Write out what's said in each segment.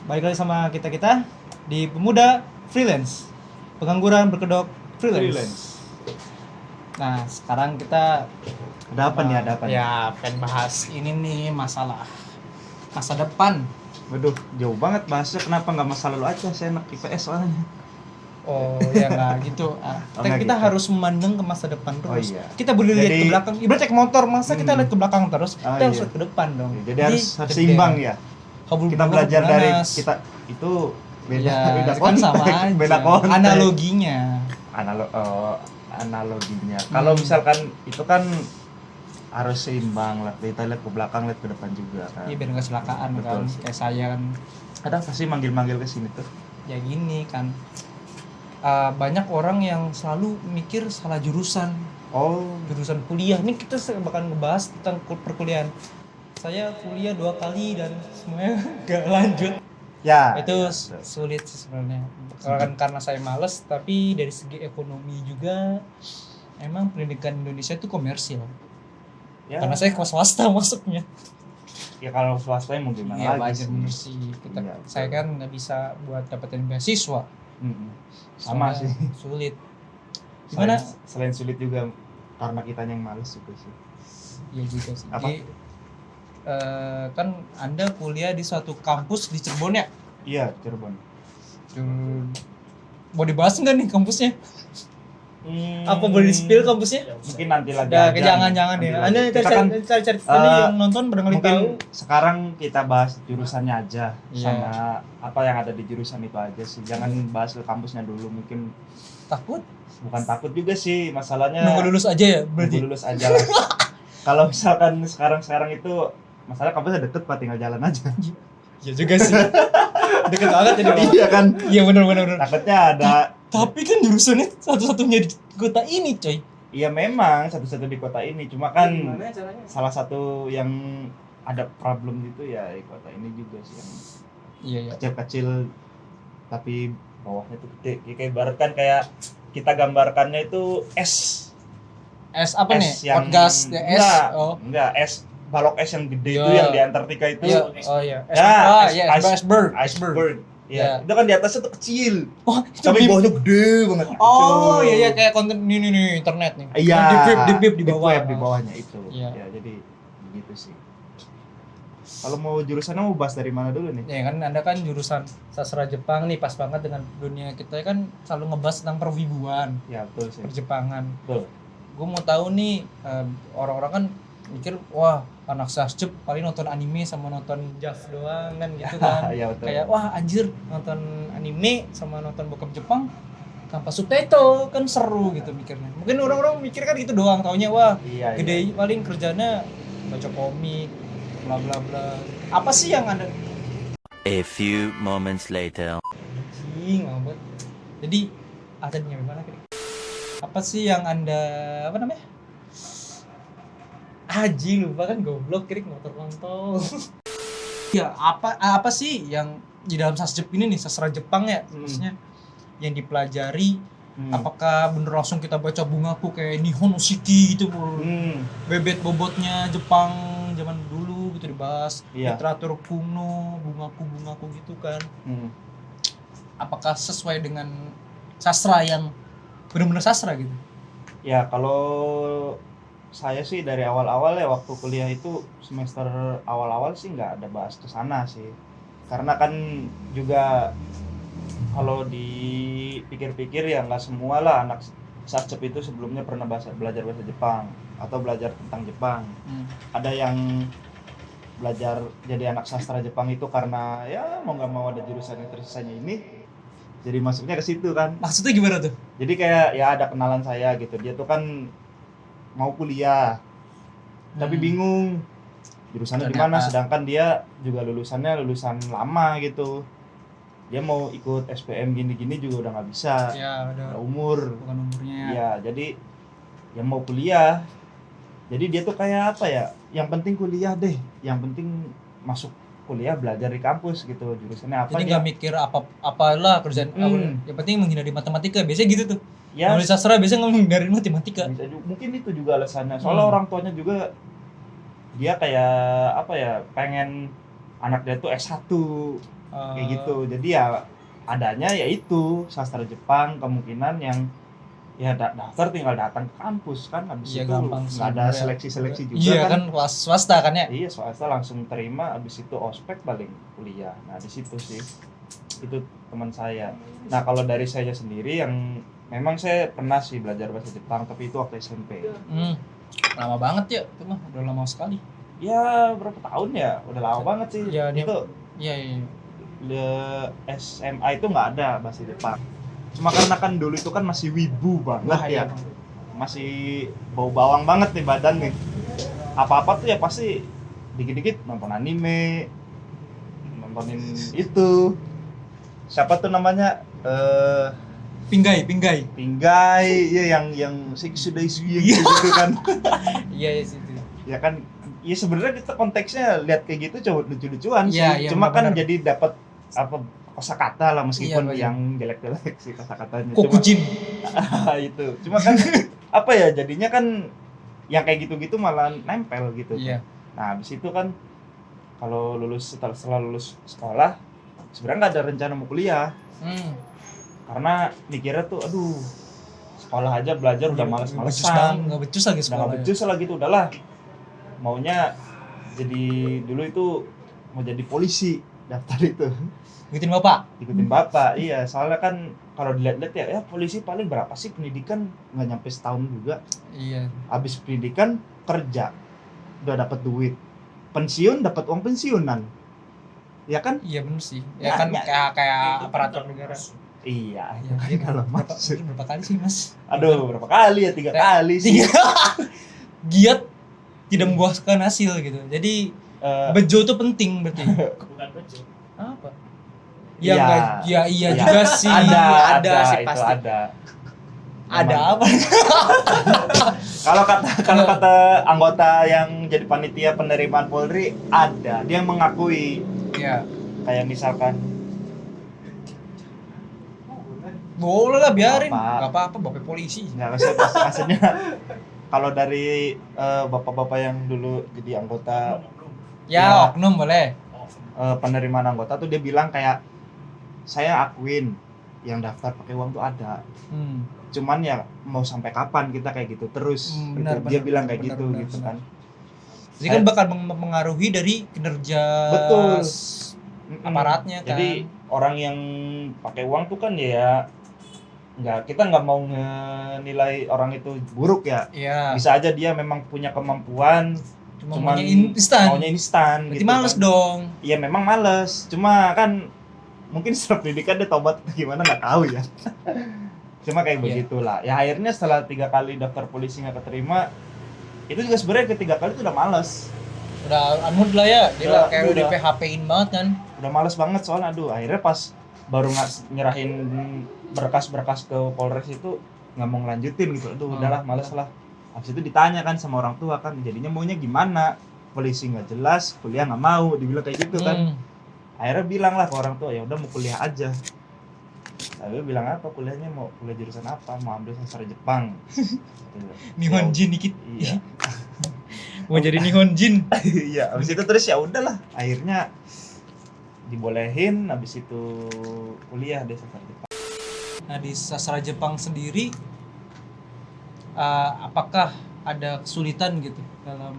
Balik lagi sama kita di Pemuda Freelance. Pengangguran berkedok freelance. Nah, sekarang kita Ada apa nih? Ya, pengen bahas ini nih, masalah masa depan. Waduh, jauh banget bahasnya. Kenapa nggak masa lalu aja? Saya anak IPS soalnya. Oh, ya nggak gitu. Kita gitu. harus memandang ke masa depan terus. Oh, iya. Kita boleh lihat ke belakang. Ibarat cek motor, masa kita lihat ke belakang terus? Kita harus lihat ke depan dong. Jadi harus seimbang ya. Kita belajar dari kita itu beda kan sama aja. Beda konteks. Analoginya. Analoginya. Kalau misalkan itu kan harus seimbang lah. Kita lihat ke belakang, lihat ke depan juga kan. Iya, biar nggak kecelakaan kan. Kayak saya kan. Ada apa sih manggil-manggil ke sini tuh? Ya gini kan. Banyak orang yang selalu mikir salah jurusan. Jurusan kuliah. Ini kita bakal ngebahas tentang perkuliahan. Saya kuliah 2 kali dan semuanya gak lanjut. Ya. Itu sulit sih sebenarnya. Karena saya malas, tapi dari segi ekonomi juga emang pendidikan Indonesia itu komersil. Ya. Karena saya kelas swasta masuknya. Ya kalau swasta mau gimana lagi sih. Bener sih. Saya kan nggak bisa buat dapetin beasiswa. Sama sih. Sulit. Gimana? Selain sulit juga karena kitanya yang males juga sih. Iya juga sih. Jadi, kan Anda kuliah di suatu kampus di Cirebon ya? Iya, Cirebon. Mau dibahas nggak nih kampusnya? Apa boleh di-spill kampusnya? Mungkin nanti lagi aja. Jangan ya. Anda cari yang nonton barangkali tahu. Sekarang kita bahas jurusannya aja, sama apa yang ada di jurusan itu aja sih. Jangan bahas ke kampusnya dulu, mungkin takut. Bukan takut juga sih, masalahnya nunggu lulus aja ya berarti. Nunggu lulus aja lah. Kalau misalkan sekarang itu masalah kampusnya deket Pak, tinggal jalan aja. Iya juga sih. Deket banget jadi. Iya kan? Iya benar. Takutnya ada. Tapi kan jurusannya satu-satunya di kota ini, coy. Iya memang satu-satu di kota ini, cuma kan salah satu yang ada problem gitu ya di kota ini juga sih yang kecil-kecil tapi bawahnya tuh gede. Kayak ibaratkan kayak kita gambarkannya itu es apa nih? Podcast ya es. Enggak, es balok es yang gede itu yang di Antartika itu. Iceberg. Ya, itu kan di atasnya tuh kecil. Tapi bawahnya gede banget. Iya kayak konten nih internet nih. Iya. Di bawah. Di bawahnya itu. Ya, jadi begitu sih. Kalau mau jurusannya mau bahas dari mana dulu nih? Ya kan Anda kan jurusan sastra Jepang nih, pas banget dengan dunia kita kan selalu ngebahas tentang perwibuan. Ya, betul sih. Perjepangan. Betul. Gue mau tahu nih, orang-orang kan mikir wah anak sasjep paling nonton anime sama nonton JAV doang kan gitu kan. Ya, betul. Kayak wah anjir nonton anime sama nonton bokep Jepang tanpa subtitle kan seru gitu mikirnya. Mungkin orang-orang mikir kan gitu doang, taunya wah gede paling kerjanya baca komik bla bla bla. Apa sih yang Anda? A few moments later. Ngambek. Jadi ada nyampe mana kira? Apa sih yang Anda Aji lupa kan goblok kirik motor kontol. Ya apa sih yang di dalam sasjep ini nih, sastra Jepang ya maksudnya yang dipelajari. Apakah bener langsung kita baca bungaku kayak Nihon Oshiki gitu bebet bobotnya Jepang zaman dulu gitu dibahas. Literatur kuno, bungaku gitu kan. Apakah sesuai dengan sastra yang benar-benar sastra gitu? Ya kalau saya sih dari awal-awal ya waktu kuliah itu semester awal-awal sih nggak ada bahas ke sana sih, karena kan juga kalau dipikir-pikir ya nggak semua lah anak sasjep itu sebelumnya pernah belajar bahasa Jepang atau belajar tentang Jepang. Ada yang belajar jadi anak sastra Jepang itu karena ya mau nggak mau ada jurusan yang tersisanya ini, jadi masuknya ke situ kan. Maksudnya gimana tuh? Jadi kayak ya ada kenalan saya gitu, dia tuh kan mau kuliah tapi bingung jurusannya di mana, sedangkan dia juga lulusan lama gitu. Dia mau ikut SPM gini-gini juga udah nggak bisa. Ya, udah umurnya. Ya, jadi yang mau kuliah. Jadi dia tuh kayak apa ya? Yang penting kuliah deh. Yang penting masuk kuliah, belajar di kampus gitu. Jurusannya apa? Jadi nggak mikir apalah kerjaan. Yang penting menghindari matematika. Biasanya gitu tuh. Ya. Nulis sastra biasanya menghindari matematika. Mungkin itu juga alasannya. Soalnya orang tuanya juga dia kayak apa ya? Pengen anak dia tuh S1. kayak gitu. Jadi ya adanya yaitu sastra Jepang, kemungkinan yang ya daftar tinggal datang ke kampus kan, habis Iya, itu gampang sih, nggak ada bener ya. seleksi juga Iya kan. kan swasta kan ya. Iya, swasta langsung terima, habis itu ospek paling kuliah. Nah di situ sih itu teman saya. Nah kalau dari saya sendiri yang memang saya pernah sih belajar bahasa Jepang, tapi itu waktu SMP. Lama banget ya itu mah, udah lama sekali. Ya berapa tahun ya, udah lama banget sih. Ya, dia- itu Iya. SMA itu nggak ada bahasa Jepang. Cuma karena kan dulu itu kan masih wibu banget Wah, ya, iya. masih bau bawang banget nih badan nih. Apa-apa tuh ya pasti dikit-dikit nonton anime, nontonin itu. Siapa tuh namanya? Pinggai. Pinggai, ya yang sudah gitu kan. Iya situ. Ya kan, ya sebenarnya kita konteksnya lihat kayak gitu coba lucu-lucuan sih. Iya, Cuma kan benar-benar. jadi dapat apa kosakata lah, meskipun Iya, yang jelek-jelek sih kosakatanya. Kokujin. Itu. Cuma kan apa ya, jadinya kan yang kayak gitu-gitu malah nempel gitu. Iya. Nah, habis itu kan kalau setelah lulus sekolah sebenarnya nggak ada rencana mau kuliah. Karena mikirnya tuh aduh, sekolah aja belajar udah males-malesan. Nggak becus lagi Udah sekolah. nggak becus lah gitu, udahlah. Maunya jadi dulu itu mau jadi polisi, daftar itu. Ikutin bapak. Ikutin bapak, iya. Soalnya kan kalau dilihat-lihat ya polisi paling berapa sih pendidikan, nggak nyampe setahun juga. Iya. Habis pendidikan kerja, udah dapat duit, pensiun dapat uang pensiunan, ya kan? Iya bener sih. Ya, Ya kan ya. kayak aparatur negara. Iya, itu Iya, kan iya. kalau Berapa, masuk. berapa kali sih mas? Aduh, berapa kali ya? 3 kali sih. Giat tidak membuahkan hasil gitu. Jadi Eh, bejo itu penting berarti. Bukan bejo. Apa? Iya. Ya enggak, iya iya. juga sih. Ada sih itu pasti. ada. Ada Memang. apa? Kalau kata anggota yang jadi panitia penerimaan Polri, ada dia yang mengakui, Iya. kayak misalkan Boleh lah biarin. Apa? Enggak apa-apa bapak polisi. nggak, maksudnya kalau dari bapak-bapak yang dulu jadi anggota Ya, Ya. oknum boleh. penerimaan anggota tuh, dia bilang kayak saya akuin yang daftar pakai uang tuh ada, cuman ya mau sampai kapan kita kayak gitu terus gitu. Benar, Dia benar, bilang benar, kayak benar, gitu benar, gitu benar. kan. Jadi kan bakal mempengaruhi dari kinerja Betul. aparatnya kan. Jadi orang yang pakai uang tuh kan ya kita nggak mau nilai orang itu buruk ya. Iya. Bisa aja dia memang punya kemampuan, Cuma cuman maunya instan. maunya instan Berarti gitu males kan. dong. Iya memang males, cuma kan mungkin setelah pendidikan dia tobat atau gimana nggak tahu ya. Cuma kayak Iya. begitulah. Ya akhirnya setelah 3 kali daftar polisi nggak keterima, itu juga sebenarnya ketiga kali itu udah males. Udah mood lah ya. Dia lah kayak udah di Udah. PHP-in banget kan. Udah males banget soalnya aduh, akhirnya pas baru nyerahin berkas-berkas ke Polres itu nggak mau ngelanjutin gitu. Aduh, udahlah males lah. Habis itu ditanya kan sama orang tua kan, jadinya maunya gimana? Polisi nggak jelas, kuliah nggak mau, dibilang kayak gitu kan. Akhirnya bilang lah ke orang tua, ya udah mau kuliah aja. Lalu bilang apa kuliahnya, mau kuliah jurusan apa? Mau ambil sastra Jepang. Nihonjin dikit. Iya. Mau jadi Nihonjin. Iya, habis itu terus ya udahlah. Akhirnya dibolehin, habis itu kuliah deh sastra Jepang. Nah di sastra Jepang sendiri apakah ada kesulitan gitu dalam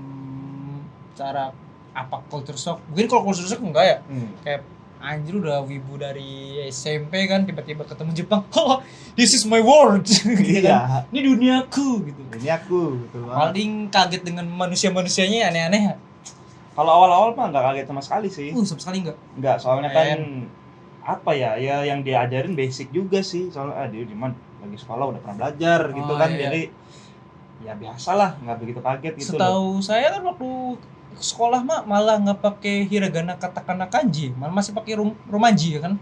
cara apa culture shock? Mungkin kalau culture shock enggak ya? Kayak anjir udah wibu dari SMP kan tiba-tiba ketemu Jepang. Oh, this is my world. Gitu kan. Iya. Ini duniaku gitu. Ini aku betul banget. Paling kaget dengan manusia-manusianya aneh-aneh. Kalau awal-awal mah nggak kaget sama sekali sih. Sama sekali enggak. Nggak, soalnya kan apa ya yang diajarin basic juga sih. Soalnya dia cuman lagi sekolah udah pernah belajar gitu Oh, kan. iya. Jadi ya biasalah, nggak begitu kaget gitu loh. Setahu saya kan waktu sekolah mah malah nggak pakai hiragana katakana kanji, malah masih pakai romaji ya kan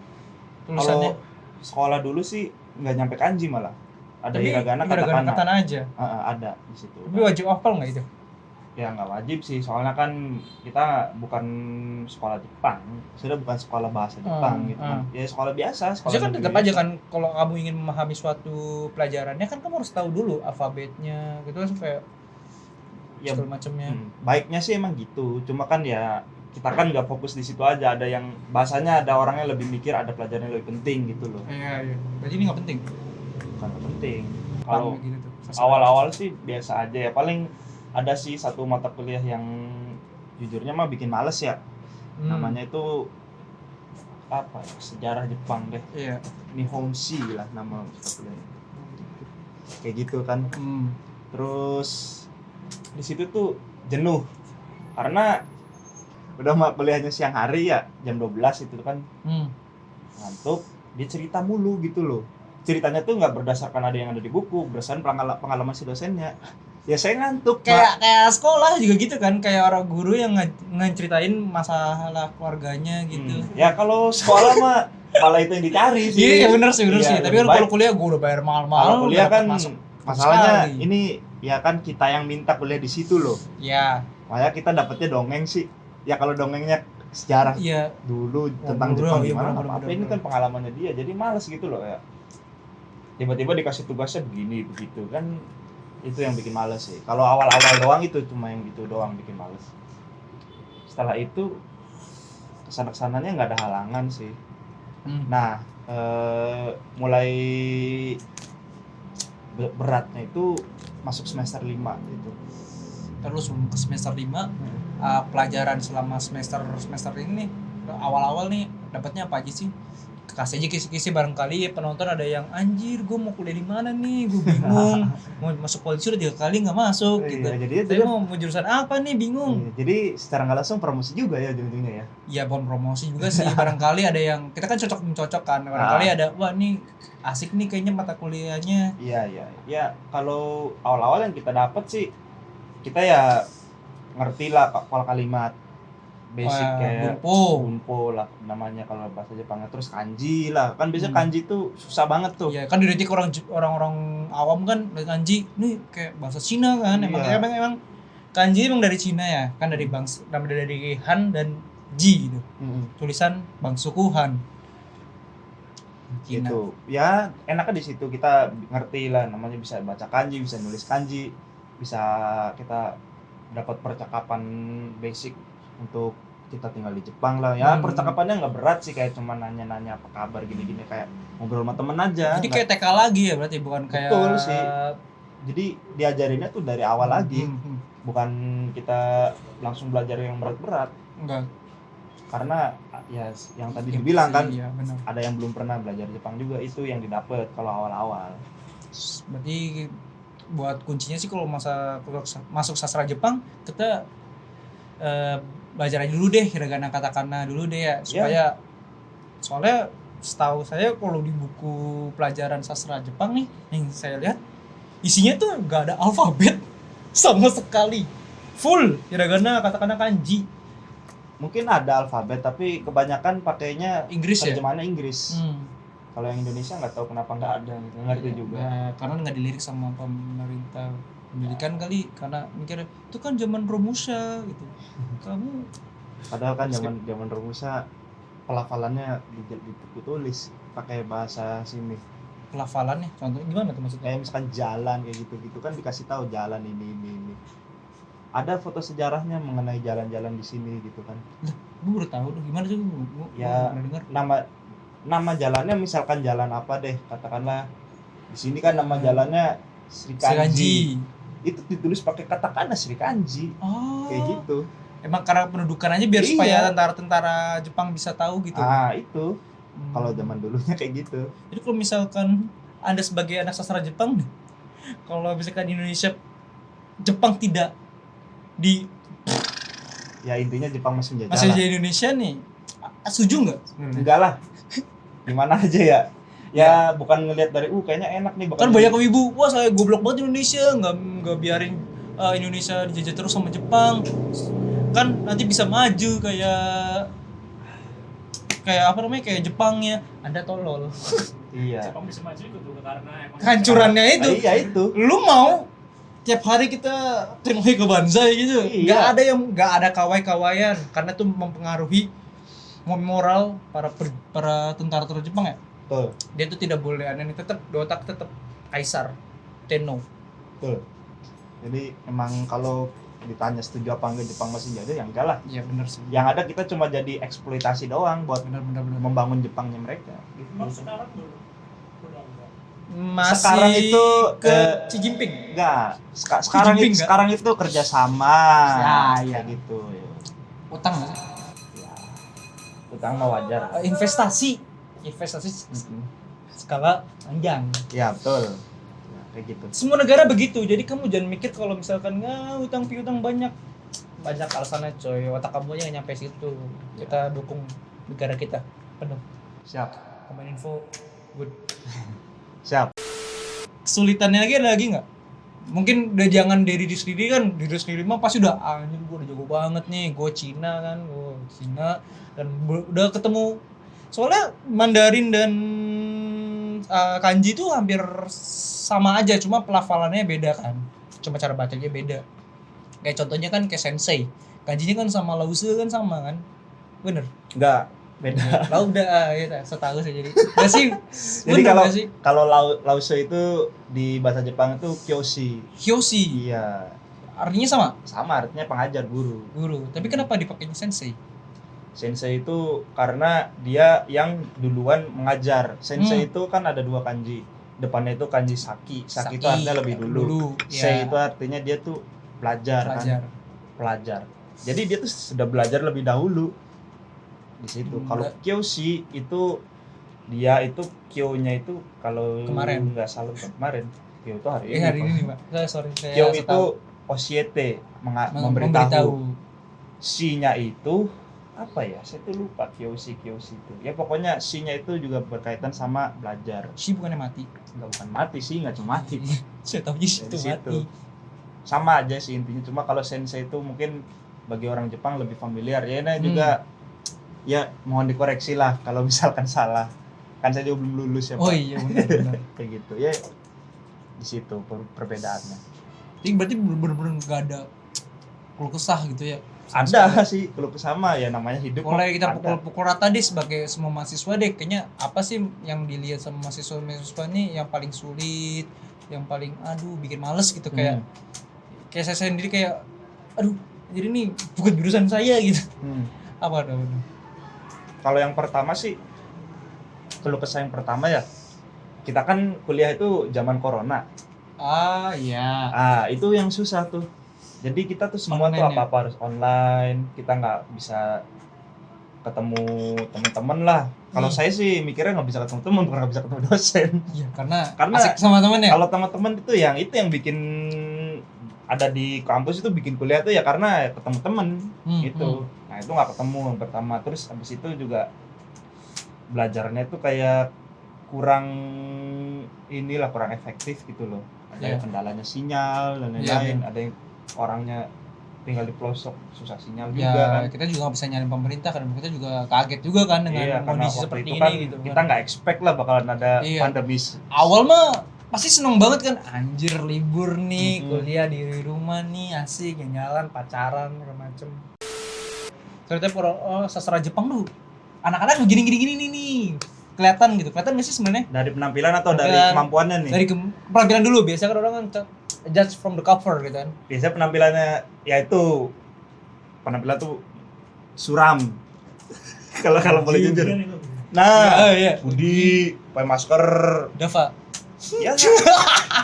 tulisannya. Kalau sekolah dulu sih nggak nyampe kanji malah. Ada Tapi hiragana hiragana katakana. katana aja. Ada di situ. Tapi wajib hafal nggak itu? Ya nggak wajib sih, soalnya kan kita bukan sekolah Jepang, sudah bukan sekolah bahasa Jepang gitu kan. Ya sekolah biasa, sekolah Maksudnya kan negeri tetap aja biasa. kan kalau kamu ingin memahami suatu pelajarannya kan kamu harus tahu dulu alfabetnya gitu kan kayak Ya, segala macamnya. Baiknya sih emang gitu, cuma kan ya kita kan nggak fokus di situ aja, ada yang bahasanya ada orangnya lebih mikir ada pelajaran yang lebih penting gitu loh. Iya. Berarti ini nggak penting. Bukan nggak penting. Kalau Gitu tuh. awal-awal sih biasa aja ya, paling ada sih satu mata kuliah yang jujurnya mah bikin males ya. Namanya itu apa ya, sejarah Jepang deh. Iya. Nihonshi lah nama mata kuliahnya. Kayak gitu kan. Terus di situ tuh jenuh karena udah mah kuliahnya siang hari ya, jam 12 itu kan. Ngantuk, dia cerita mulu gitu loh. Ceritanya tuh nggak berdasarkan ada yang ada di buku, berdasarkan pengalaman si dosennya. Ya saya ngantuk. Kayak sekolah juga gitu kan, kayak orang guru yang ngeceritain masalah keluarganya gitu. Ya kalau sekolah mah malah itu yang dicari sih. Iya bener sih. Iya, Tapi kan kalau kuliah gue udah bayar mahal-mahal. Kalau kuliah kan masalahnya sekali. ini ya kan kita yang minta kuliah di situ loh. Iya. Makanya kita dapetnya dongeng sih. Ya kalau dongengnya sejarah dulu tentang Jepang gimana apa ini kan pengalamannya dia, jadi males gitu loh ya. Tiba-tiba dikasih tugasnya begini begitu kan, itu yang bikin males sih. Kalau awal-awal doang itu cuma yang gitu doang bikin males. Setelah itu kesana-kesananya nggak ada halangan sih. Nah mulai beratnya itu masuk semester 5 gitu. Terus ke semester 5 pelajaran selama semester ini awal-awal nih dapatnya apa aja sih? Kasih aja kisi-kisi, barangkali penonton ada yang anjir gue mau kuliah di mana nih, gue bingung. Mau masuk polisi udah 3 kali nggak masuk gitu. Jadi mau jurusan apa nih, bingung. Jadi secara nggak langsung promosi juga ya ujung-ujungnya ya. Iya, bukan promosi juga sih. Barangkali ada yang kita kan cocok-mencocokkan. Barangkali ada wah nih asik nih kayaknya mata kuliahnya. Iya. Ya kalau awal-awal yang kita dapat sih kita ya ngerti lah kalau kalimat basic kayak bunpo lah namanya kalau bahasa Jepangnya, terus kanji lah kan biasanya kanji tuh susah banget tuh. Iya kan dididik orang-orang awam kan kanji ini kayak bahasa Cina kan. Emang kanji emang dari Cina ya kan, dari dari Han dan Ji gitu. Tulisan bangsuku Han Cina. Gitu ya, enaknya di situ kita ngerti lah namanya, bisa baca kanji, bisa nulis kanji, bisa kita dapat percakapan basic untuk kita tinggal di Jepang lah ya. Percakapannya nggak berat sih, kayak cuma nanya-nanya apa kabar gini-gini, kayak ngobrol sama temen aja. Jadi kayak TK lagi ya berarti, bukan kayak. Betul sih. Jadi diajarinnya tuh dari awal lagi, bukan kita langsung belajar yang berat-berat. Enggak. Karena ya yang tadi dibilang kan, iya, ada yang belum pernah belajar Jepang juga, itu yang didapat kalau awal-awal. Berarti buat kuncinya sih kalau masuk sastra Jepang kita belajar aja dulu deh hiragana katakana dulu deh ya, supaya soalnya setahu saya kalau di buku pelajaran sastra Jepang nih yang saya lihat isinya tuh nggak ada alfabet sama sekali, full hiragana katakana kanji. Mungkin ada alfabet tapi kebanyakan pakainya Inggris ya, terjemahannya Inggris. Kalau yang Indonesia nggak tahu kenapa nggak ada, nggak ngerti juga. Ya, karena nggak dilirik sama pemerintah pendidikan kali, karena mikir itu kan zaman Romusha gitu. Kamu padahal kan zaman Romusha pelafalannya ditulis pakai bahasa sini. Pelafalannya contohnya gimana tuh maksudnya? Kayak misalkan jalan kayak gitu kan dikasih tahu jalan ini. Ada foto sejarahnya mengenai jalan-jalan di sini gitu kan. Lah, gue baru tahu tuh gimana sih ya nama jalannya misalkan jalan apa deh, katakanlah di sini kan nama jalannya Srikanji. Itu ditulis pakai katakana Srikanji. Kayak gitu. Emang karena pendudukan aja biar supaya tentara Jepang bisa tahu gitu. Itu. Kalau zaman dulunya kayak gitu. Jadi kalau misalkan Anda sebagai anak sastra Jepang nih, kalau misalkan Indonesia Jepang tidak di ya intinya Jepang masih menjajah. Masih jadi Indonesia nih. Setuju enggak? Enggak lah. Gimana aja ya. Ya bukan ngelihat dari kayaknya enak nih, kan banyak wibu, wah saya goblok banget Indonesia, nggak biarin Indonesia dijajah terus sama Jepang, kan nanti bisa maju kayak apa namanya, kayak Jepangnya. Anda tolol. Iya. Jepang bisa maju itu karena hancurannya itu. Iya itu. Lu mau tiap hari kita tengok ke Banzai gitu, nggak ada kawai-kawayan, karena itu mempengaruhi moral para tentara Jepang ya. Betul. Dia tuh tidak boleh aneh, tetap otak tetap kaisar Tenno. Betul. Jadi emang kalau ditanya setuju apa enggak Jepang masih jadi, yang enggak lah. Iya benar sih. Yang ada kita cuma jadi eksploitasi doang buat Benar. membangun Jepangnya mereka gitu. Sekarang belum. Udah enggak. Masih Sekarang itu, ke Xi Jinping. Enggak, Jinping enggak? sekarang itu kerjasama Ya. kayak gitu. Utang nggak sih? Ya. Utang mah wajar. Investasi skala panjang. Ya betul. Ya, kayak gitu. Semua negara begitu. Jadi kamu jangan mikir kalau misalkan utang piutang banyak alasannya coy. Otak kamu aja nggak nyampe situ. Kita dukung negara kita penuh. Siap. Kominfo good. Siap. Kesulitannya lagi nggak? Mungkin udah jangan dari diri sendiri kan, diri sendiri mah pasti udah anjir gue udah jago banget nih, gue Cina dan udah ketemu. Soalnya Mandarin dan kanji itu hampir sama aja, cuma pelafalannya beda kan, cuma cara bacanya beda. Kayak contohnya kan kayak sensei, kanjinya kan sama lause kan sama kan, bener? Enggak, beda. Lah udah ya setahu saya jadi. Nggak sih? Jadi Bener nggak sih? kalau lause itu di bahasa Jepang itu kyoshi. Hyoshi Iya, artinya sama sama artinya pengajar, guru. guru. Tapi kenapa dipakainya sensei? Sensei itu karena dia yang duluan mengajar. Sensei itu kan ada dua kanji. Depannya itu kanji saki. Saki itu artinya lebih dulu. Sei ya. itu artinya dia tuh pelajar. Pelajar. Kan? Pelajar. Jadi dia tuh sudah belajar lebih dahulu di situ. Kalau kyoshi itu dia itu kyo-nya itu kalau Kemarin. nggak salah bukan kemarin. Kyo itu hari ini. Hari ini nih, Pak. Sorry saya Kyo setahu. itu oshiete, memberitahu. memberitahu. Si-nya itu apa ya? Saya tuh lupa kyoshi itu. Ya pokoknya si-nya itu juga berkaitan sama belajar. Si bukannya mati. Bukan mati sih, nggak cuma mati. Saya tahu sih itu Dari mati. situ. Sama aja sih intinya. Cuma kalau sensei itu mungkin bagi orang Jepang lebih familiar. Ya ini juga ya mohon dikoreksi lah kalau misalkan salah. Kan saya juga belum lulus ya, Pak. Oh iya benar. Kayak gitu. Ya di situ perbedaannya. Jadi berarti benar-benar nggak ada keluh kesah gitu ya. Ada sih kalau sama ya namanya hidup. Mulai kita ada. pukul rata deh sebagai semua mahasiswa deh, kayaknya apa sih yang dilihat sama mahasiswa nih yang paling sulit, yang paling bikin males gitu, kayak saya sendiri kayak jadi ini bukan jurusan saya gitu. Apa ada? Kalau yang pertama sih keluh kesah yang pertama ya, kita kan kuliah itu zaman corona. Iya. Itu yang susah tuh. Jadi kita tuh semua Online tuh ya? apa-apa harus online, kita nggak bisa ketemu teman-teman lah. Kalau saya sih mikirnya nggak bisa ketemu teman, bukan nggak bisa ketemu dosen. Iya, karena Karena asik sama teman ya. Kalau teman-teman itu yang bikin ada di kampus itu bikin kuliah tuh ya karena ketemu temen gitu. Nah itu nggak ketemu yang pertama. Terus habis itu juga belajarnya tuh kayak kurang efektif gitu loh. Ada yang kendalanya sinyal dan lain-lain. Ada yang orangnya tinggal di pelosok susah sinyal juga kan. Kita juga nggak bisa nyari pemerintah kan, kita juga kaget juga kan dengan kondisi seperti ini kan gitu. Kita nggak expect lah bakalan ada pandemi. Awal mah pasti seneng banget kan, anjir libur nih, kuliah di rumah nih, asik, jalan, pacaran, segala macem. Ternyata sastra Jepang tuh anak-anak gini nih, kelihatan nggak sih sebenarnya? Dari penampilan atau dari kemampuannya nih? Dari penampilan dulu, biasanya kan orang kan judge from the cover gitu kan. Biasanya penampilannya yaitu penampilan tuh suram. kalau boleh jujur. Nah, Budi, pakai masker, Dava. Ya.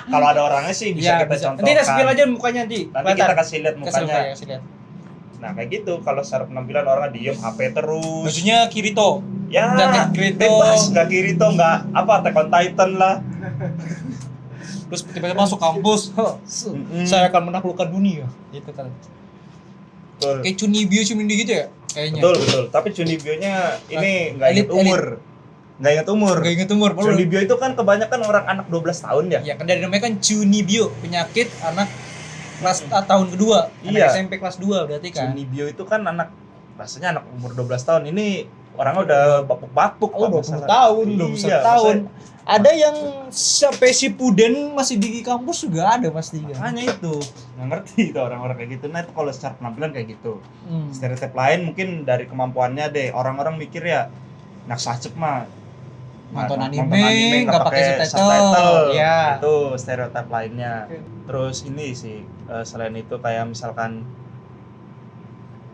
Kalau ada orangnya sih bisa kita contohkan. Nanti spill aja mukanya nanti. Kita kasih lihat mukanya. Kasih lihat. Nah, kayak gitu. Kalau secara penampilan orangnya diem HP terus. Bajunya Kirito. Ya, Kirito. Bebas, enggak Kirito, enggak Attack on Titan lah. Terus tiba-tiba masuk kampus, saya akan menaklukkan dunia, gitu kan. Betul. Kayak Chunibyo gitu ya, kayaknya. Betul. Tapi Chunibyo-nya ini nggak ingat umur. Nggak ingat umur. Chunibyo itu kan kebanyakan orang anak 12 tahun ya. Iya, kan dari namanya kan Chunibyo, penyakit anak kelas tahun kedua, anak SMP kelas 2 berarti kan. Chunibyo itu kan rasanya anak umur 12 tahun. Ini orangnya udah bapuk-bapuk. 20 tahun, 21 tahun. Ada yang sampai Shippuden masih di kampus juga ada pasti kan. Makanya itu nggak ngerti itu orang-orang kayak gitu. Nah itu kalau secara penampilan kayak gitu. Stereotip lain mungkin dari kemampuannya deh. Orang-orang mikir ya nak sacep mah nonton anime nggak pakai subtitle. Ya. Itu stereotip lainnya. Terus ini sih selain itu kayak misalkan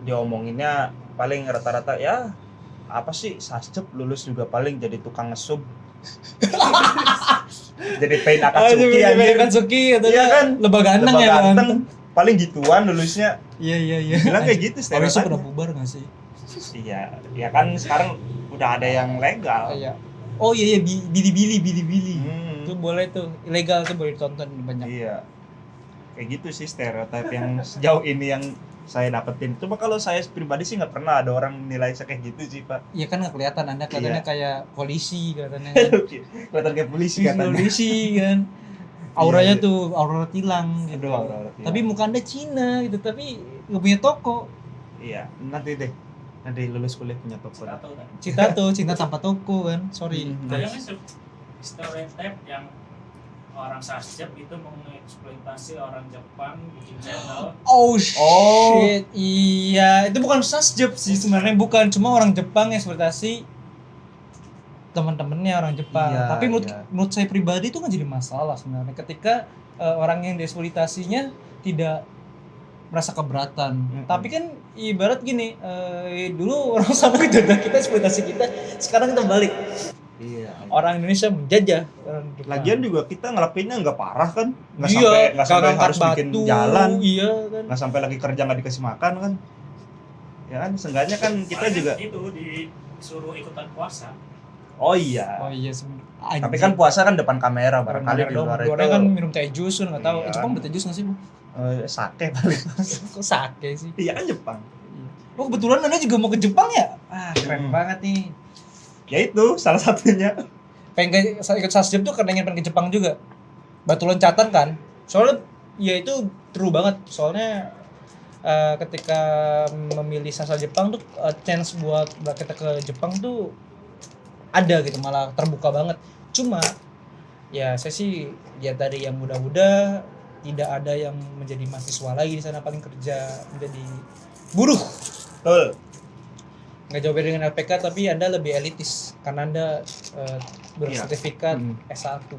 diomonginnya paling rata-rata ya apa sih sasjep lulus juga paling jadi tukang ngesub. Jadi Pain Akatsuki anjir. Akatsuki atau Iya kan? lebah ganteng Lebah ya ganteng. Paling gituan lulusnya. Iya. Bilang kayak gitu Oh, itu stereotipnya. pernah bubar nggak sih? Iya, ya kan sekarang udah ada yang legal. Iya. Oh iya Bilibili. Hmm. Itu boleh tuh, ilegal tuh boleh ditonton banyak. Iya. Kayak gitu sih stereotip yang sejauh ini yang saya dapetin. Cuma kalau saya pribadi sih nggak pernah ada orang nilai saya kayak gitu sih, Pak. Iya kan nggak kelihatan, Anda kelihatannya Iya. kayak polisi katanya. Kelihatan kayak polisi katanya. Polisi kan. Auranya Iya. tuh aura tilang gitu. Aduh, aura tilang. Tapi muka Anda Cina gitu, tapi nggak punya toko. Iya, nanti deh. Nanti lulus kuliah punya toko. Atau kan Cinta tanpa toko kan. Sorry. kayaknya stereotip yang orang sasjep itu mengeksploitasi orang Jepang bikin channel. Oh shit. Iya, itu bukan sasjep sih sebenarnya, bukan cuma orang Jepang eksploitasi teman-temannya orang Jepang. Iya, Tapi iya. menurut saya pribadi itu nggak jadi masalah sebenarnya ketika orang yang dieksploitasinya tidak merasa keberatan. Tapi kan ibarat gini, dulu orang sama kita eksploitasi kita, sekarang kita balik. Iya. Orang Indonesia menjajah orang Jepang. Lagian juga kita ngelakuinnya nggak parah kan? Nggak Iya, nggak sampai ngangkat harus bikin batu, jalan. Iya kan. Nggak sampai lagi kerja nggak dikasih makan kan? Ya kan, seenggaknya kan kita Makanya juga. itu disuruh ikutan puasa. Oh iya. Oh iya sebenarnya. Tapi kan puasa kan depan kamera barangkali di luar itu. kan minum teh jus kan nggak tahu. Iya. Jepang ada teh jus nggak sih bu? Sake paling. Kok sake sih? Iya kan Jepang. Oh kebetulan Anda juga mau ke Jepang ya? Keren Hmm. banget nih. Ya itu salah satunya. Pengen ikut sasjep tuh karena ingin pengen ke Jepang juga. Batu loncatan kan? Soalnya ya itu true banget. Soalnya ketika memilih sastra Jepang tuh chance buat kita ke Jepang tuh ada gitu, malah terbuka banget. Cuma ya saya sih ya dari yang muda-muda tidak ada yang menjadi mahasiswa lagi di sana, paling kerja menjadi buruh. Betul. Nggak jauh beda dengan LPK, tapi Anda lebih elitis karena Anda bersertifikat S1.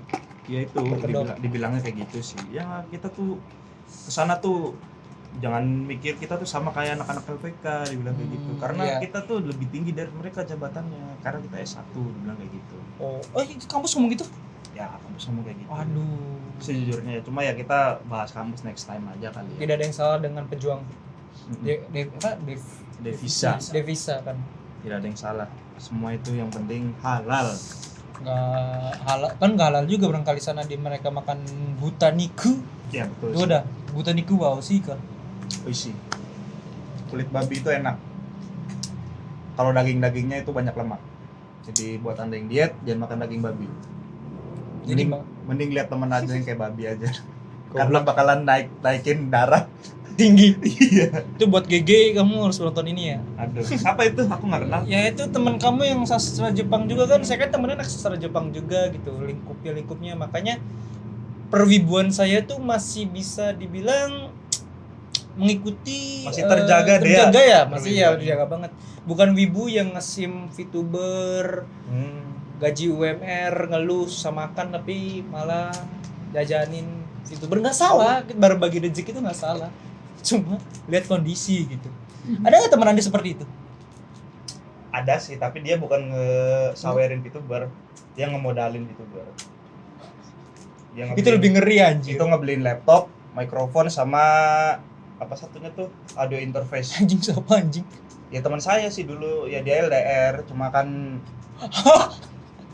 Ya itu Berkedok. dibilangnya kayak gitu sih. Ya kita tuh kesana tuh jangan mikir kita tuh sama kayak anak-anak LPK, dibilang kayak gitu. Karena iya. kita tuh lebih tinggi dari mereka jabatannya. Karena kita S1, dibilang kayak gitu. Oh, kampus ngomong gitu? Ya kampus ngomong kayak gitu. Waduh. Sejujurnya cuma ya kita bahas kampus next time aja kali ya. Tidak ada yang salah dengan pejuang devisa kan. Tidak ada yang salah. Semua itu yang penting halal. Nggak halal kan, nggak halal juga barangkali sana di mereka makan butaniku. Ya betul. Itu ada butaniku wow sih kan. Isi. Kulit babi itu enak. Kalau daging-dagingnya itu banyak lemak. Jadi buat Anda yang diet jangan makan daging babi. Jadi Mending lihat teman aja yang kayak babi aja. Karena bakalan naikin darah. tinggi. Iya. Itu buat GG kamu harus nonton ini ya. Aduh. Apa itu? Aku nggak kenal. Ya itu teman kamu yang sastra Jepang juga kan. Saya kan temennya anak sastra Jepang juga gitu. Lingkupnya makanya perwibuan saya tuh masih bisa dibilang mengikuti, Masih terjaga deh terjaga ya? ya, masih ya Perwibuannya. terjaga banget. Bukan wibu yang nge-sim VTuber, gaji UMR, ngeluh susah makan tapi malah jajanin VTuber. Nggak salah, baru bagi rezeki itu nggak salah. Cuma lihat kondisi gitu. Ada nggak teman Anda seperti itu? Ada sih, tapi dia bukan nge-sawerin VTuber, dia ngemodalin VTuber. Dia Itu lebih ngeri anjir. itu ngebeliin laptop, mikrofon sama apa satunya tuh audio interface. Anjing siapa anjing? Ya teman saya sih dulu, ya dia LDR, cuma kan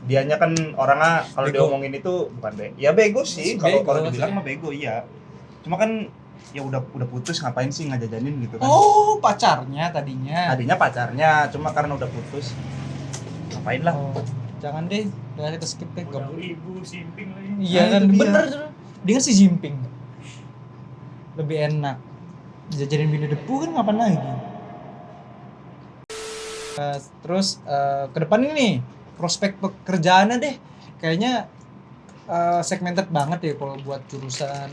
dianya kan orangnya kalau Bego. diomongin itu bukan ya bego sih, Bego kalau sih. dibilang mah bego iya. Cuma kan ya udah putus ngapain sih ngajajanin gitu kan. Oh, pacarnya tadinya. Tadinya pacarnya, cuma karena udah putus ngapain lah. Oh, jangan deh, udah kita skip deh. Udah Gabut. ibu simping lagi. Iya Nah, kan, itu dia. bener tuh. Dia kan si Jimping. Lebih enak. Jajarin bini debu kan ngapain lagi? Terus ke depan ini nih, prospek pekerjaannya deh kayaknya segmented banget ya kalau buat jurusan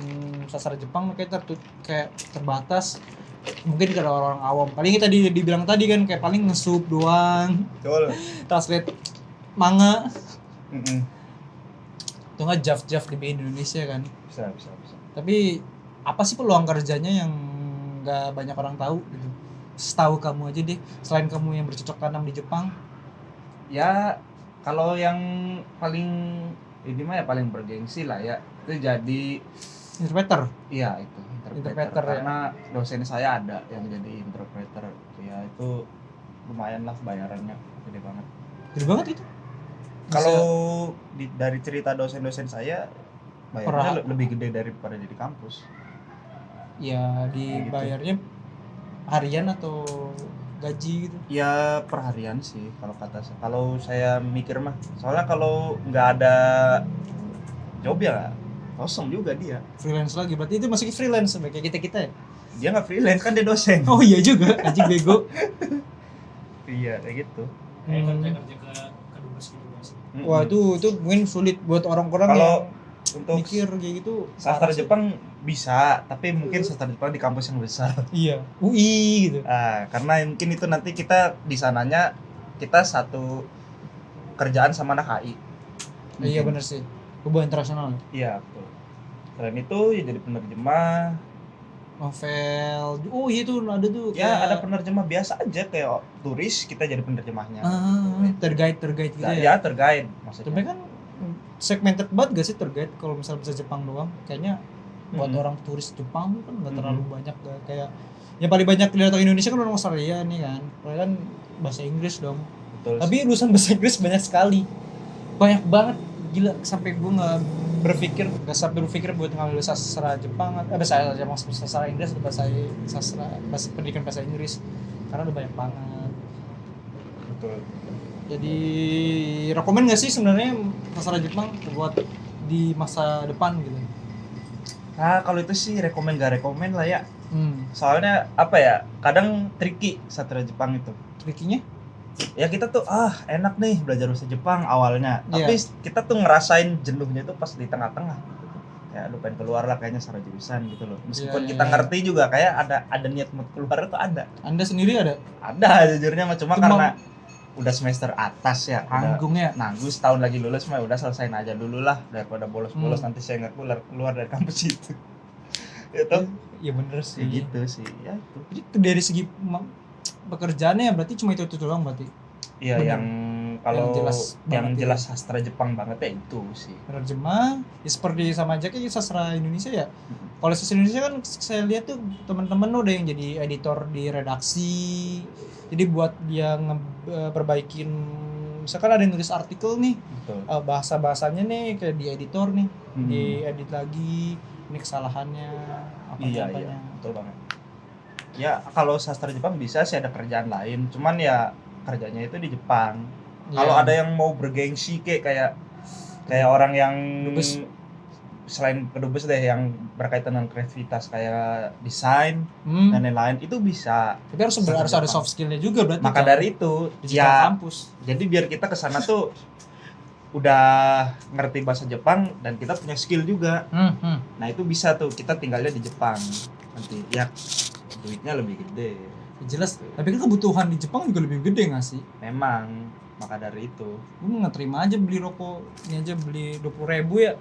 sastra Jepang kayak kayak terbatas. Mungkin kalau orang awam paling kita dibilang tadi kan kayak paling ngesup doang, Betul. translate manga. Mm-mm. Itu nggak Jaf di Indonesia kan. Bisa. Tapi apa sih peluang kerjanya yang nggak banyak orang tahu gitu? setahu kamu aja deh, selain kamu yang bercocok tanam di Jepang. Ya kalau yang paling ini mah ya paling bergengsi lah ya, itu jadi Interpreter. iya itu Interpreter, ya. karena dosen saya ada yang jadi interpreter ya, itu lumayan lah bayarannya, gede banget. Gede banget itu. Kalau dari cerita dosen-dosen saya bayarnya Per- lebih gede daripada di kampus. Ya dibayarnya harian atau gaji gitu. Ya per harian sih kalau kata saya. Kalau saya mikir mah, soalnya kalau nggak ada job ya kosong juga dia. Freelance lagi, berarti itu masih freelance kayak kita ya. Dia nggak freelance kan, dia dosen. Oh iya juga, anjing bego. Iya kayak gitu. Kayak Hmm. kerja ke dubes gitu guys. Wah itu mungkin sulit buat orang-orang Kalau yang untuk mikir kayak gitu. sastra parah sih. Jepang bisa, tapi mungkin sastra Jepang di kampus yang besar. Iya, UI gitu. Karena mungkin itu nanti kita di sananya kita satu kerjaan sama anak HI. Iya bener sih, hubungan internasional. Iya betul. Selain itu ya jadi penerjemah. Novel, oh iya tuh ada tuh Ya ada penerjemah biasa aja kayak turis, kita jadi penerjemahnya. terguide gitu Ya, ya. terguide Tapi maksudnya. kan segmented banget gak sih terguide kalau misalnya bisa Jepang doang? Kayaknya buat Mm-mm. orang turis Jepang kan nggak terlalu banyak, gak kayak yang paling banyak dilihat orang Indonesia kan orang Australia nih kan. Soalnya kan bahasa Inggris dong. Betul. Tapi lulusan bahasa Inggris banyak sekali, banyak banget, gila, sampai gue nggak sampai berpikir buat ngambil sastra Jepang, bahasa Jepang, sastra Inggris atau bahasa pendidikan bahasa Inggris, karena udah banyak banget. Betul. Jadi rekomen nggak sih sebenarnya sastra Jepang buat di masa depan gitu? Kalau itu sih rekomen gak rekomen lah ya. Hmm. Soalnya apa ya? Kadang tricky sastra Jepang itu. Trikinya? Ya kita tuh enak nih belajar bahasa Jepang awalnya, Iya. tapi kita tuh ngerasain jenuhnya tuh pas di tengah-tengah. Ya lu pengen keluar lah kayaknya secara jurusan gitu loh. Meskipun Iya, kita iya. ngerti juga kayak ada niat mau keluar tuh ada. Anda sendiri ada Ada jujurnya mah cuma Cuma- karena udah semester atas ya, udah anggungnya? nanggung setahun lagi lulus mah udah selesain aja dulu lah daripada bolos-bolos nanti saya nggak keluar dari kampus itu. Itu Ya bener sih. kayak gitu sih. Ya itu. Jadi dari segi pekerjaannya berarti cuma itu doang berarti. Iya Bener. yang kalau Yang jelas yang banget jelas ya. sastra Jepang banget ya itu sih. Penerjemah ya seperti sama aja kayak sastra Indonesia ya. Kalau sastra Indonesia kan saya lihat tuh teman-teman udah yang jadi editor di redaksi. Jadi buat dia perbaikin, misalkan ada yang nulis artikel nih, Betul. bahasa-bahasanya nih kayak di editor nih, Hmm. diedit lagi, ini kesalahannya Iya, apanya. betul banget. Ya kalau sastra Jepang bisa sih ada kerjaan lain, cuman ya kerjanya itu di Jepang. Iya. Kalau ada yang mau bergengsi kayak orang yang Dubes. selain kedubes deh yang berkaitan dengan kreativitas kayak desain Hmm. dan lain-lain itu bisa. Tapi harus Sastra ada Jepang. soft skillnya juga berarti. Maka kan? dari itu Digital ya kampus. jadi biar kita kesana tuh udah ngerti bahasa Jepang dan kita punya skill juga. Nah itu bisa tuh kita tinggalnya di Jepang nanti ya duitnya lebih gede. Ya jelas. Tapi kan kebutuhan di Jepang juga lebih gede nggak sih? Memang maka dari itu Gue nggak terima aja beli rokok ini aja beli 20.000 ya.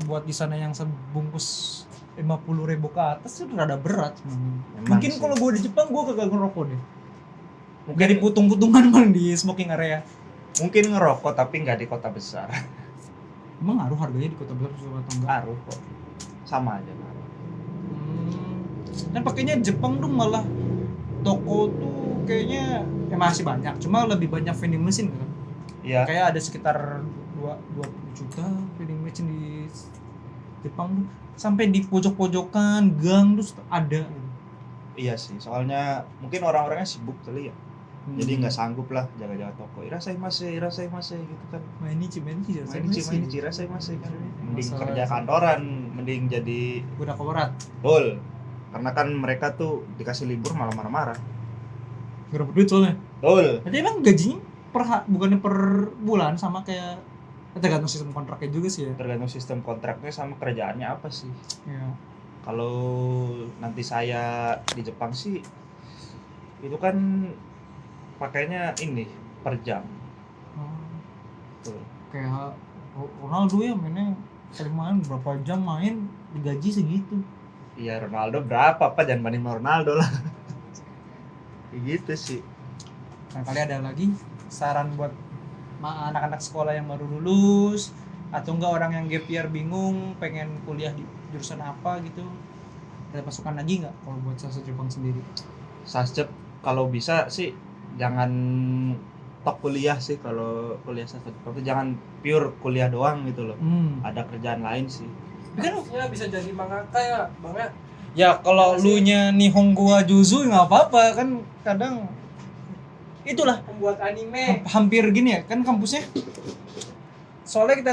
Buat di sana yang sebungkus 50.000 ke atas itu rada berat. Memang Mungkin sih. kalau gue di Jepang gue kagak ngerokok deh. Mungkin di putung-putungan malah di smoking area. mungkin ngerokok tapi nggak di kota besar. Emang ngaruh harganya di kota besar atau enggak? Ngaruh kok, sama aja ngaruh. Dan pakainya Jepang tuh malah toko tuh kayaknya masih banyak, cuma lebih banyak vending machine kan. Iya. Kayak ada sekitar 20 juta vending machine di Jepang tuh, sampai di pojok-pojokan gang terus ada. Iya sih, soalnya mungkin orang-orangnya sibuk kali ya. Jadi nggak sanggup lah jaga-jaga toko. Irasaimasu gitu kan. Mainichi Mainichi irasaimasu kan. Mending Masalah. kerja kantoran, mending jadi udah keberat. betul. Karena kan mereka tuh dikasih libur malah marah-marah. Gak dapet duit soalnya. Betul. Berarti emang gajinya bukannya per bulan sama kayak tergantung sistem kontraknya juga sih ya. Tergantung sistem kontraknya sama kerjaannya apa sih. Iya. Kalau nanti saya di Jepang sih itu kan pakainya ini per jam. Tuh. Kayak Ronaldo ya mainnya sering main berapa jam main digaji segitu. Iya Ronaldo berapa Pak, jangan banding sama Ronaldo lah. Kayak gitu sih. Nah, kali ada lagi saran buat anak-anak sekolah yang baru lulus atau enggak orang yang gap year bingung pengen kuliah di jurusan apa gitu, ada masukan lagi nggak kalau buat sastra Jepang sendiri? Sasjep kalau bisa sih jangan top kuliah sih, kalau kuliah sastra Jepang tuh jangan pure kuliah doang gitu loh. Ada kerjaan lain sih. Kan Ya bisa jadi mangaka ya bang ya. ya kalau lu nya Nihongo wa Juzu nggak apa-apa kan, kadang itulah Pembuat anime. hampir gini ya kan kampusnya. Soalnya kita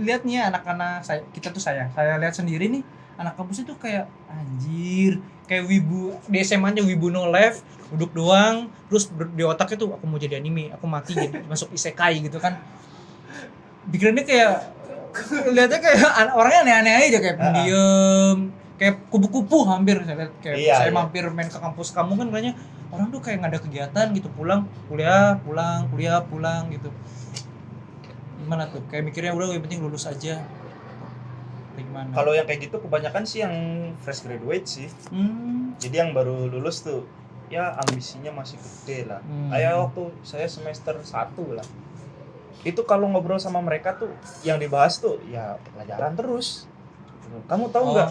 lihat nih ya, anak-anak saya lihat sendiri nih, anak kampus itu kayak anjir, kayak wibu di SMA-nya, wibu no life, duduk doang, terus di otaknya tuh aku mau jadi anime, aku mati jadi masuk isekai gitu kan. Pikirannya kayak lihatnya kayak orangnya aneh-aneh aja, kayak pendiam, kayak kupu-kupu hampir saya lihat, kayak Iya, saya iya. mampir main ke kampus kamu kan kayaknya orang tuh kayak nggak ada kegiatan gitu, pulang kuliah pulang gitu. Gimana tuh? Kayak mikirnya udah yang penting lulus aja. Gimana? Kalau yang kayak gitu kebanyakan sih yang fresh graduate sih. Jadi yang baru lulus tuh ya ambisinya masih gede lah. Kayak waktu saya semester 1 lah. Itu kalau ngobrol sama mereka tuh yang dibahas tuh ya pelajaran terus. Kamu tahu nggak?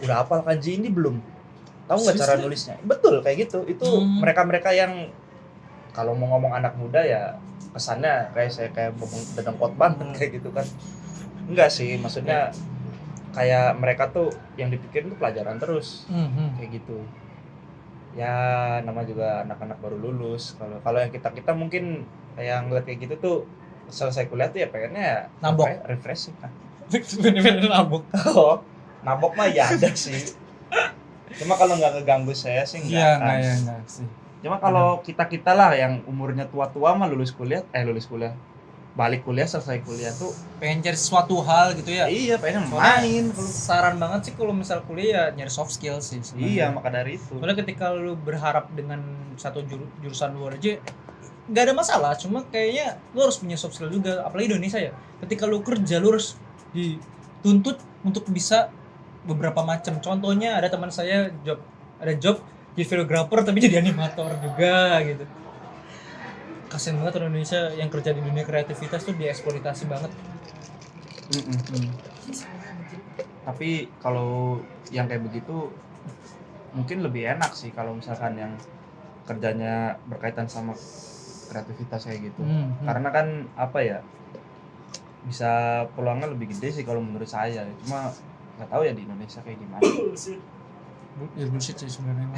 Udah hafal kanji ini belum? Tahu nggak cara nulisnya? Betul kayak gitu. Itu mereka-mereka yang kalau mau ngomong anak muda ya kesannya kayak saya kayak ngomong dedengkot banget kayak gitu kan. Enggak sih, maksudnya kayak mereka tuh yang dipikirin tuh pelajaran terus. Kayak gitu. Ya nama juga anak-anak baru lulus. Kalau yang kita mungkin kayak ngeliat kayak gitu tuh selesai kuliah tuh ya pengennya Nabok. refreshing. Bener-bener nabok. Oh, nabok mah ya ada sih. Cuma kalau nggak keganggu saya sih Iya, nggak. enggak sih. Cuma kalau kita lah yang umurnya tua-tua mah lulus kuliah, balik kuliah, selesai kuliah tuh Pengen cari sesuatu hal gitu ya. iya pengen Soalnya main. saran banget sih kalau misal kuliah nyari soft skill sih sebenarnya. Iya, maka dari itu. Soalnya ketika lu berharap dengan satu jurusan luar aja nggak ada masalah, cuma kayaknya lu harus punya soft skill juga, apalagi Indonesia ya. Ketika lu kerja lu harus dituntut untuk bisa beberapa macam. Contohnya ada teman saya ada job jadi videographer tapi jadi animator juga gitu. Kasian banget orang Indonesia yang kerja di dunia kreativitas tuh dieksploitasi banget. Tapi kalau yang kayak begitu mungkin lebih enak sih kalau misalkan yang kerjanya berkaitan sama kreativitas kayak gitu. Karena kan apa ya, bisa peluangnya lebih gede sih kalau menurut saya. Cuma nggak tahu ya di Indonesia kayak gimana. Ya bullshit sih sebenarnya.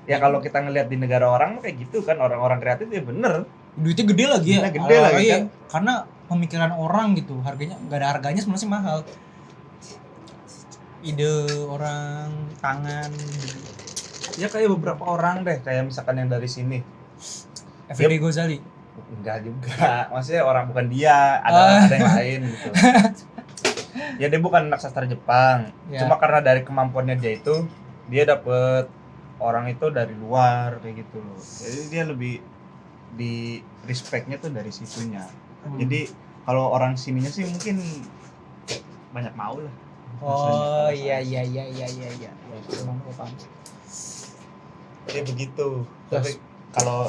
Ya kalau kita ngelihat di negara orang kayak gitu kan, orang-orang kreatif ya bener. Duitnya gede lagi ya. Duitnya gede lagi Iya, kan. karena pemikiran orang gitu, harganya nggak ada harganya sebenarnya sih mahal. Ide orang, tangan, Ya kayak beberapa orang deh, kayak misalkan yang dari sini. Everyday Gozali. Enggak juga, maksudnya orang bukan dia, ada yang lain gitu. Ya dia bukan anak sastra Jepang, Ya. cuma karena dari kemampuannya dia dapet orang itu dari luar kayak gitu loh. Jadi dia lebih di respectnya tuh dari situnya. Jadi kalau orang sininya sih mungkin banyak mau lah. Oh iya. Paham. Jadi begitu. Terus. Tapi kalau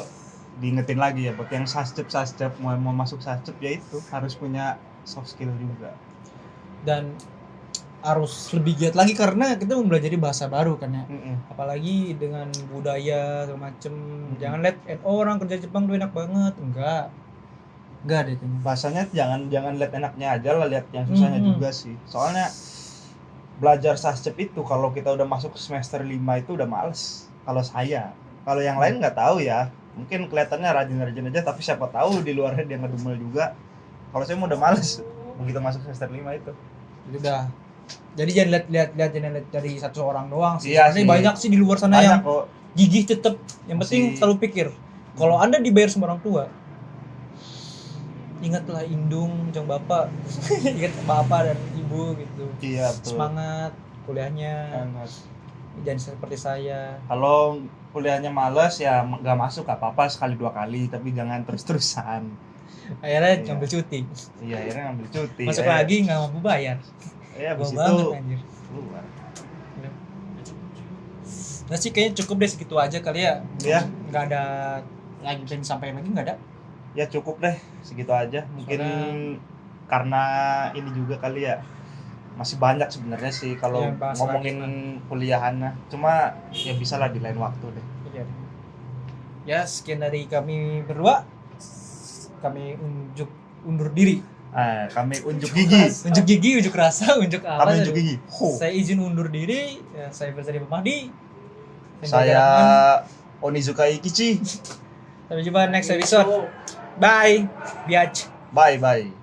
diingetin lagi ya buat yang sasjep mau masuk sasjep ya itu harus punya soft skill juga. Dan harus lebih giat lagi karena kita mempelajari bahasa baru kan ya. Apalagi dengan budaya segala macem. Jangan lihat orang kerja Jepang tuh enak banget, enggak deh itu. Bahasanya jangan lihat enaknya aja lah, lihat yang susahnya juga sih. Soalnya belajar sasjep itu kalau kita udah masuk semester 5 itu udah males. Kalau saya, kalau yang lain nggak tahu ya. Mungkin kelihatannya rajin-rajin aja, tapi siapa tahu di luarnya dia ngedumel juga. Kalau saya mau udah males begitu masuk semester 5 itu. Jadi udah. Jadi jangan lihat dari satu orang doang sih. Iya Sebenarnya sih. banyak sih di luar sana yang Banyak kok. gigih tetep. Yang penting Masih- selalu pikir. Kalau Anda dibayar sama orang tua, ingatlah indung jang bapak. Ingat bapak dan ibu gitu. Iya betul. Semangat kuliahnya. Banget. Jangan seperti saya. Kalau kuliahnya males ya nggak masuk gak apa-apa sekali 2 kali, tapi jangan terus-terusan. Akhirnya Iya. ngambil cuti. Iya akhirnya ngambil cuti. Masuk lagi nggak mampu bayar. Ya habis Gua banget itu anjir. keluar. Nah sih kayaknya cukup deh segitu aja kali ya. Ya. Nggak ada lagi bisa disampaikan lagi, nggak ada. Ya cukup deh segitu aja. Mungkin karena ini juga kali ya. Masih banyak sebenarnya sih kalau Ya, bahas ngomongin kuliahannya. Cuma ya bisa lah di lain waktu deh. Iya. Ya sekian dari kami berdua. Kami undur diri. Kami unjuk gigi. Unjuk gigi, unjuk rasa, unjuk apa? Kami unjuk gigi. Saya izin undur diri. Ya, saya Bersadi Pemahdi. Saya Onizuka Ikichi. Sampai jumpa next episode. Bye. Biatch. Bye bye.